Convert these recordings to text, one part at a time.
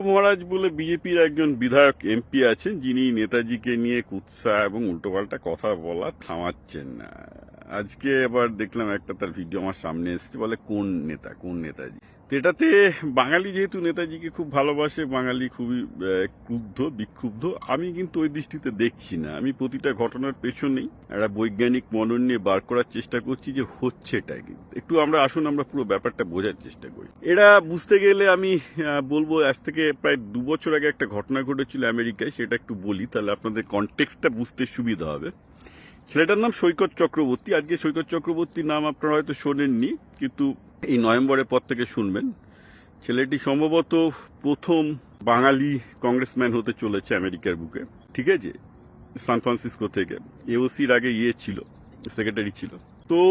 মহারাজ বলে বিজেপির একজন বিধায়ক এমপি আছেন, যিনি নেতাজিকে নিয়ে কুৎসা এবং উল্টোপাল্টা কথা বলা থামাচ্ছেন না। আজকে এবার দেখলাম একটা তার ভিডিও আমার সামনে এসেছে, বলে কোন নেতাজি। তো এটাতে বাঙালি যেহেতু নেতাজিকে খুব ভালোবাসে, বাঙালি খুবই বিক্ষুব্ধ। আমি কিন্তু ওই দৃষ্টিতে দেখছি না। আমি প্রতিটা ঘটনার পেছনেই একটা বৈজ্ঞানিক মনন নিয়ে বার করার চেষ্টা করছি যে হচ্ছেটা কি। একটু আমরা পুরো ব্যাপারটা বোঝার চেষ্টা করি। এরা বুঝতে গেলে আমি বলবো, আজ থেকে প্রায় 2 বছর আগে একটা ঘটনা ঘটেছিল আমেরিকায়, সেটা একটু বলি, তাহলে আপনাদের কনটেক্সটটা বুঝতে সুবিধা হবে। ছেলেটার নাম সৈকত চক্রবর্তী। আজকে সৈকত চক্রবর্তীর নাম আপনারা হয়তো শোনেননি, কিন্তু এই নভেম্বরের পর থেকে শুনবেন। ছেলেটি সম্ভবত প্রথম বাঙালি কংগ্রেসম্যান হতে চলেছে আমেরিকার বুকে, ঠিক আছে, সান ফ্রান্সিসকো থেকে। এওসির আগে ছিল, সেক্রেটারি ছিল। তো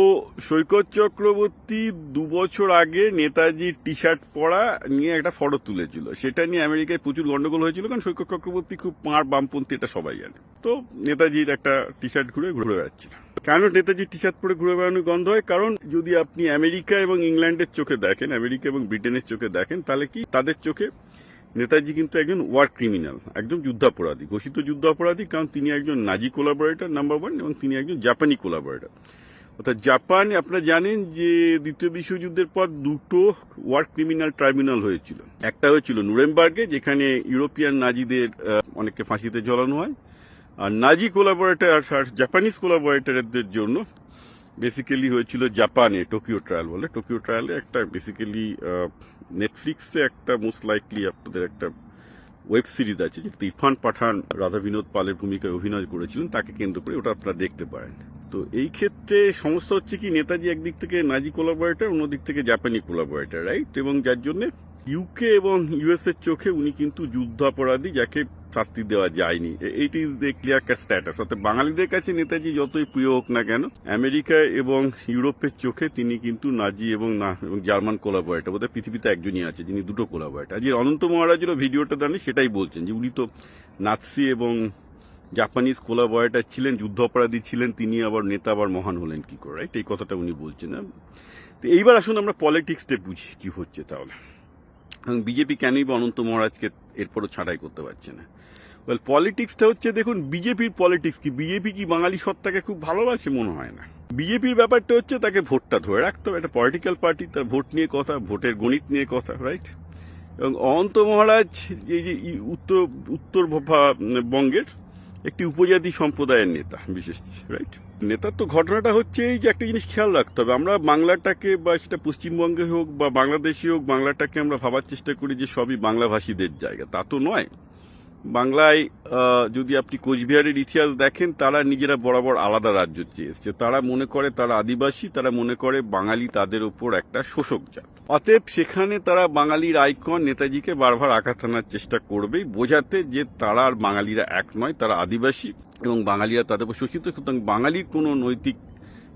সৈকত চক্রবর্তী 2 বছর আগে নেতাজির টি শার্ট পরা নিয়ে একটা ফটো তুলেছিল। সেটা নিয়ে আমেরিকায় প্রচুর গন্ডগোল হয়েছিল, কারণ সৈকত চক্রবর্তী খুব পাঁড় বামপন্থী, এটা সবাই জানে। তো নেতাজির একটা টি শার্ট ঘুরে বেড়াচ্ছিল। কেন নেতাজির টি শার্ট পরে ঘুরে বেড়ানো গন্ধ হয়? কারণ যদি আপনি আমেরিকা এবং ইংল্যান্ডের চোখে দেখেন, আমেরিকা এবং ব্রিটেনের চোখে দেখেন, তাহলে কি তাদের চোখে নেতাজি কিন্তু একজন ওয়ার ক্রিমিনাল, একজন যুদ্ধাপরাধী, ঘোষিত যুদ্ধাপরাধী। কারণ তিনি একজন নাজি কোলাবোরেটর নাম্বার 1, এবং তিনি একজন জাপানি কোলাবোরেটর। অর্থাৎ জাপান, আপনারা জানেন যে দ্বিতীয় বিশ্বযুদ্ধের পর 2টো ওয়ার ক্রিমিনাল ট্রাইব্যুনাল হয়েছিল। একটা হয়েছিল নুরেমবার্গে, যেখানে ইউরোপিয়ান নাজিদের অনেককে ফাঁসিতে ঝোলানো হয়। আর নাজি কোলাবোরেটর আর জাপানিজ কোলাবোরেটরদের জন্য বেসিক্যালি হয়েছিল জাপানে টোকিও ট্রায়াল বলে। টোকিও ট্রায়ালে একটা বেসিক্যালি নেটফ্লিক্সে একটা মোস্ট লাইকলি আপনাদের একটা ওয়েব সিরিজ আছে, যেটা ইরফান পাঠান রাধা বিনোদ পালের ভূমিকায় অভিনয় করেছিলেন, তাকে কেন্দ্র করে, ওটা আপনারা দেখতে পারেন। তো এই ক্ষেত্রে সমস্যা হচ্ছে কি, নেতাজি একদিক থেকে নাজি কোলাবোরেটর, অন্যদিক থেকে জাপানি কোলাবোরেটর, রাইট? এবং যার জন্য ইউকে এবং ইউএস এর চোখে উনি কিন্তু যুদ্ধাপরাধী, যাকে শাস্তি দেওয়া যায়নি। এইটি is the clear cut status. অর্থাৎ বাঙালিদের কাছে নেতাজি যতই প্রিয় হোক না কেন, আমেরিকা এবং ইউরোপের চোখে তিনি কিন্তু নাজি এবং জার্মান কোলাবোরেটর। বোধহয় পৃথিবীতে একজনই আছে যিনি 2টো কোলাবোরেটর। আজকে অনন্ত মহারাজেরও ভিডিওটা দেন, সেটাই বলছেন যে উনি তো নাৎসি এবং জাপানিজ কোলাবোরেটর ছিলেন, যুদ্ধ অপরাধী ছিলেন, তিনি আবার নেতা, আবার মহান হলেন কি করে, রাইট? এই কথাটা উনি বলছেন। তো এইবার আসুন আমরা পলিটিক্সটা বুঝি কি হচ্ছে তাহলে। বিজেপি কেনই বা অনন্ত মহারাজকে এরপরও ছাঁটাই করতে পারছে না? ওয়েল, পলিটিক্সটা হচ্ছে, দেখুন বিজেপির পলিটিক্স কি, বিজেপি কি বাঙালি সত্তাকে খুব ভালোবাসে? মনে হয় না। বিজেপির ব্যাপারটা হচ্ছে তাকে ভোটটা ধরে রাখতে হবে। একটা পলিটিক্যাল পার্টি, তার ভোট নিয়ে কথা, ভোটের গণিত নিয়ে কথা, রাইট? এবং অনন্ত মহারাজ এই যে উত্তরবঙ্গের একটি উপজাতি সম্প্রদায়ের নেতা, বিশেষ রাইট নেতার। তো ঘটনাটা হচ্ছে এই যে একটা জিনিস খেয়াল রাখতে হবে, আমরা বাংলাটাকে, বা সেটা পশ্চিমবঙ্গে হোক বা বাংলাদেশে হোক, বাংলাটাকে আমরা ভাবার চেষ্টা করি যে সবই বাংলাভাষীদের জায়গা। তা তো নয়। বাংলায় যদি আপনি কোচবিহারের ইতিহাস দেখেন, তারা নিজেরা বরাবর আলাদা রাজ্য চেয়ে এসছে। তারা মনে করে তারা আদিবাসী, তারা মনে করে বাঙালি তাদের উপর একটা শোষক জাত। অতএব সেখানে তারা বাঙালির আইকন নেতাজিকে বারবার আঘাত আনার চেষ্টা করবেই, বোঝাতে যে তারা আর বাঙালিরা এক নয়, তারা আদিবাসী এবং বাঙালিরা তাদের উপর শোষিত। সুতরাং বাঙালির কোনো নৈতিক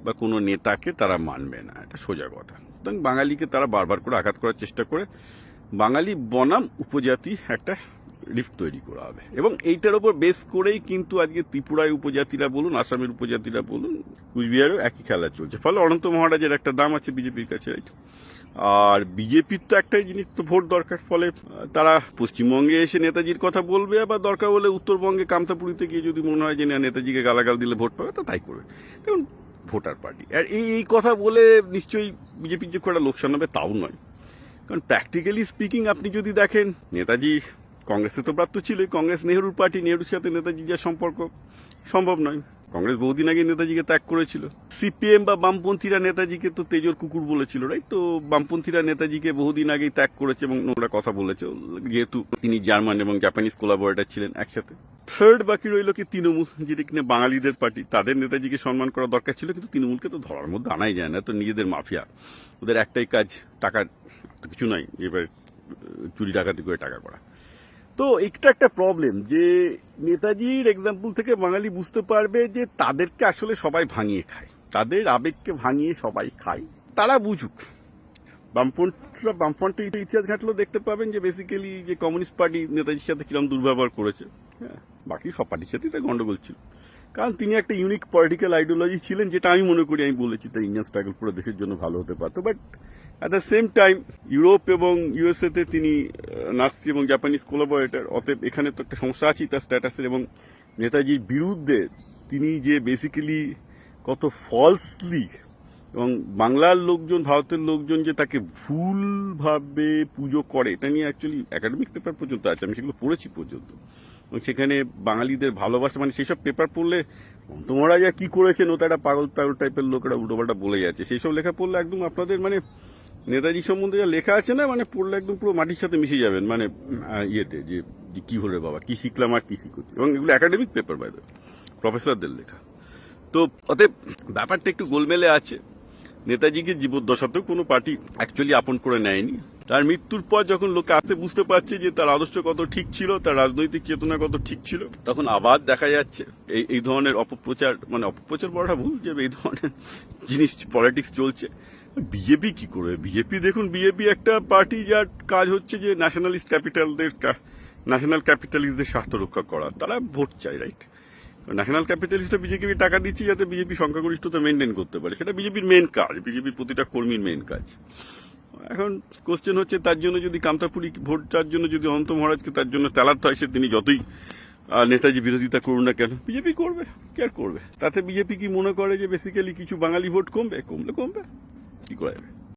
বা কোনো নেতাকে তারা মানবে না, এটা সোজা কথা। সুতরাং বাঙালিকে তারা বারবার করে আঘাত করার চেষ্টা করে বাঙালি বনাম উপজাতি একটা লিফট তৈরি করা হবে। এবং এইটার উপর বেস করেই কিন্তু আজকে ত্রিপুরায় উপজাতিরা বলুন, আসামের উপজাতিরা বলুন, কুচবিহারেও একই খেলা চলছে। ফলে অনন্ত মহারাজের একটা দাম আছে বিজেপির কাছে, রাইট? আর বিজেপির তো একটাই জিনিস, তো ভোট দরকার। ফলে তারা পশ্চিমবঙ্গে এসে নেতাজির কথা বলবে, আবার দরকার হলে উত্তরবঙ্গে কামতাপুরীতে গিয়ে যদি মনে হয় যে না নেতাজিকে গালাগাল দিলে ভোট পাবে, তো তাই করবে। দেখুন, ভোটার পার্টি। আর এই কথা বলে নিশ্চয়ই বিজেপির যে একটা লোকসান হবে তাও নয়। কারণ প্র্যাকটিক্যালি স্পিকিং আপনি যদি দেখেন, নেতাজি কংগ্রেসে তো প্রাপ্ত ছিলই। কংগ্রেস নেহরুর পার্টি, নেহরুর সাথে নেতাজির যা সম্পর্ক সম্ভব নয়। কংগ্রেস বহুদিন আগে নেতাজিকে ত্যাগ করেছিল। সিপিএম বা বামপন্থীরা নেতাজিকে তো তেজর কুকুর বলেছিল, রাইট? তো বামপন্থীরা নেতাজিকে বহুদিন আগেই ত্যাগ করেছে এবং নোংরা কথা বলেছে, যেহেতু তিনি জার্মান এবং জাপানিজ কোলাবোরেটর ছিলেন একসাথে। থার্ড বাকি রইল কি তৃণমূল, যেটা কিনা বাঙালিদের পার্টি। তাদের নেতাজিকে সম্মান করা দরকার ছিল, কিন্তু তৃণমূলকে তো ধরার মধ্যে আনাই যায় না, তো নিজেদের মাফিয়া। ওদের একটাই কাজ, টাকা, কিছু নাই, এবার চুরি ডাকাতি করে টাকা করা। তো এটা একটা প্রবলেম যে নেতাজির এক্সাম্পল থেকে বাঙালি বুঝতে পারবে যে তাদেরকে আসলে সবাই ভাঙিয়ে খায়, তাদের আবেগকে ভাঙিয়ে সবাই খায়। তারা বুঝুক। বামফ্রন্টের ইতিহাস ঘাটলেও দেখতে পাবেন যে বেসিক্যালি যে কমিউনিস্ট পার্টি নেতাজির সাথে কিরম দুর্ব্যবহার করেছে। হ্যাঁ, বাকি সব পার্টির সাথে এটা গন্ডগোল ছিল, কারণ তিনি একটা ইউনিক পলিটিক্যাল আইডিওলজি ছিলেন, যেটা আমি মনে করি, আমি বলেছি, তাই ইন্ডিয়ান স্ট্রাগল পুরো দেশের জন্য ভালো হতে পারতো। But at the same time Europe এবং ইউএসএ তে তিনি নাৎসি এবং জাপানিজ কোলাবোরেটর, অতএব এখানে তো একটা সমস্যা আছেই তার স্ট্যাটাসের। এবং নেতাজির বিরুদ্ধে তিনি যে বেসিক্যালি কত ফলসলি, এবং বাংলার লোকজন, ভারতের লোকজন যে তাকে ভুলভাবে পুজো করে, এটা নিয়ে অ্যাকচুয়ালি একাডেমিক পেপার পর্যন্ত আছে, আমি সেগুলো পড়েছি পর্যন্ত। এবং সেখানে বাঙালিদের ভালোবাসা, মানে সেসব পেপার পড়লে তোমরা যা কি করেছেন, ওটা একটা পাগল পাগল টাইপের লোকেরা উল্টোপাল্টা বলে যাচ্ছে। সেই সব লেখা পড়লে একদম আপনাদের মানে নেতাজি সম্বন্ধে যা লেখা আছে না, মানে পড়লে একদম পুরো মাটির সাথে মিশে যাবেন, মানে ইয়েতে যে কি হলো বাবা, কি শিখলাম আর কি শিখছি। এবং এগুলো একাডেমিক পেপার বাইরে প্রফেসরদের লেখা। তো অতএব ব্যাপারটা একটু গোলমেলে আছে। নেতাজিকে জীবদ্দশাতেও কোনো পার্টি অ্যাকচুয়ালি আপন করে নেয়নি। তার মৃত্যুর পর যখন লোকে আস্তে বুঝতে পারছে যে তার আদর্শ কত ঠিক ছিল, তার রাজনৈতিক চেতনা কত ঠিক ছিল, তখন আবার দেখা যাচ্ছে এই ধরনের অপপ্রচার, মানে অপপ্রচার বলাটা ভুল, যে এই ধরনের জিনিস পলিটিক্স চলছে। বিজেপি কি করবে? বিজেপি দেখুন, বিজেপি একটা পার্টি যার কাজ হচ্ছে যে ন্যাশনাল ক্যাপিটালিস্টদের স্বার্থ রক্ষা করা। তারা ভোট চায়, রাইট? ন্যাশনাল ক্যাপিটালিস্টরা বিজেপিকে টাকা দিচ্ছে যাতে বিজেপি সংখ্যাগরিষ্ঠতা মেনটেন করতে পারে, সেটা বিজেপির মেন কাজ, বিজেপির প্রতিটা কর্মীর মেন কাজ। এখন কোশ্চেন হচ্ছে, তার জন্য যদি কামতাপুরি ভোটটার জন্য যদি অনন্ত মহারাজকে তার জন্য তেলাতে হয়, সে তিনি যতই নেতাজি বিরোধিতা করুন না কেন, বিজেপি করবে, কে আর করবে? তাতে বিজেপি কি মনে করে যে বেসিক্যালি কিছু বাঙালি ভোট কমবে? কমলে কমবে, কি করা যাবে?